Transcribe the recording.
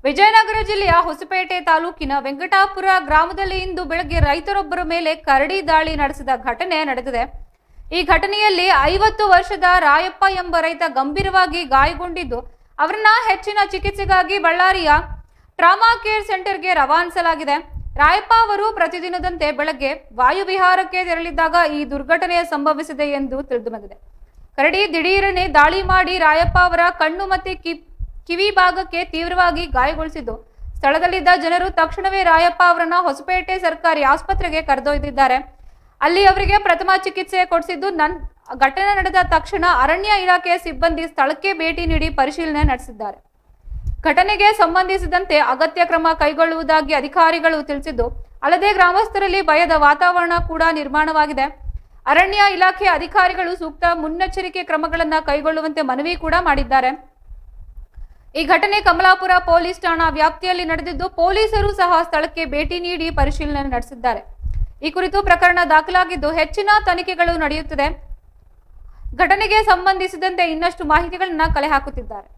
ವಿಜಯನಗರ ಜಿಲ್ಲೆಯ ಹೊಸಪೇಟೆ ತಾಲೂಕಿನ ವೆಂಕಟಾಪುರ ಗ್ರಾಮದಲ್ಲಿ ಇಂದು ಬೆಳಗ್ಗೆ ರೈತರೊಬ್ಬರ ಮೇಲೆ ಕರಡಿ ದಾಳಿ ನಡೆಸಿದ ಘಟನೆ ನಡೆದಿದೆ. ಈ ಘಟನೆಯಲ್ಲಿ 50 ವರ್ಷದ ರಾಯಪ್ಪ ಎಂಬ ರೈತ ಗಂಭೀರವಾಗಿ ಗಾಯಗೊಂಡಿದ್ದು ಅವರನ್ನ ಹೆಚ್ಚಿನ ಚಿಕಿತ್ಸೆಗಾಗಿ ಬಳ್ಳಾರಿಯ ಟ್ರಾಮಾ ಕೇರ್ ಸೆಂಟರ್ಗೆ ರವಾನಿಸಲಾಗಿದೆ. ರಾಯಪ್ಪ ಅವರು ಪ್ರತಿದಿನದಂತೆ ಬೆಳಗ್ಗೆ ವಾಯುವಿಹಾರಕ್ಕೆ ತೆರಳಿದ್ದಾಗ ಈ ದುರ್ಘಟನೆ ಸಂಭವಿಸಿದೆ ಎಂದು ತಿಳಿದುಬಂದಿದೆ. ಕರಡಿ ದಿಢೀರನೆ ದಾಳಿ ಮಾಡಿ ರಾಯಪ್ಪ ಅವರ ಕಣ್ಣು ಮತ್ತೆ ಕಿವಿ ಭಾಗಕ್ಕೆ ತೀವ್ರವಾಗಿ ಗಾಯಗೊಳಿಸಿದ್ದು ಸ್ಥಳದಲ್ಲಿದ್ದ ಜನರು ತಕ್ಷಣವೇ ರಾಯಪ್ಪ ಅವರನ್ನ ಹೊಸಪೇಟೆ ಸರ್ಕಾರಿ ಆಸ್ಪತ್ರೆಗೆ ಕರೆದೊಯ್ದಿದ್ದಾರೆ. ಅಲ್ಲಿ ಅವರಿಗೆ ಪ್ರಥಮ ಚಿಕಿತ್ಸೆ ಕೊಡಿಸಿದ್ದು ಘಟನೆ ನಡೆದ ತಕ್ಷಣ ಅರಣ್ಯ ಇಲಾಖೆಯ ಸಿಬ್ಬಂದಿ ಸ್ಥಳಕ್ಕೆ ಭೇಟಿ ನೀಡಿ ಪರಿಶೀಲನೆ ನಡೆಸಿದ್ದಾರೆ. ಘಟನೆಗೆ ಸಂಬಂಧಿಸಿದಂತೆ ಅಗತ್ಯ ಕ್ರಮ ಕೈಗೊಳ್ಳುವುದಾಗಿ ಅಧಿಕಾರಿಗಳು ತಿಳಿಸಿದ್ದು, ಅಲ್ಲದೆ ಗ್ರಾಮಸ್ಥರಲ್ಲಿ ಭಯದ ವಾತಾವರಣ ಕೂಡ ನಿರ್ಮಾಣವಾಗಿದೆ. ಅರಣ್ಯ ಇಲಾಖೆ ಅಧಿಕಾರಿಗಳು ಸೂಕ್ತ ಮುನ್ನೆಚ್ಚರಿಕೆ ಕ್ರಮಗಳನ್ನು ಕೈಗೊಳ್ಳುವಂತೆ ಮನವಿ ಕೂಡ ಮಾಡಿದ್ದಾರೆ. ಈ ಘಟನೆ ಕಮಲಾಪುರ ಪೊಲೀಸ್ ಠಾಣಾ ವ್ಯಾಪ್ತಿಯಲ್ಲಿ ನಡೆದಿದ್ದು ಪೊಲೀಸರು ಸಹ ಸ್ಥಳಕ್ಕೆ ಭೇಟಿ ನೀಡಿ ಪರಿಶೀಲನೆ ನಡೆಸಿದ್ದಾರೆ. ಈ ಕುರಿತು ಪ್ರಕರಣ ದಾಖಲಾಗಿದ್ದು ಹೆಚ್ಚಿನ ತನಿಖೆಗಳು ನಡೆಯುತ್ತಿದೆ. ಘಟನೆಗೆ ಸಂಬಂಧಿಸಿದಂತೆ ಇನ್ನಷ್ಟು ಮಾಹಿತಿಗಳನ್ನು ಕಲೆ ಹಾಕುತ್ತಿದ್ದಾರೆ.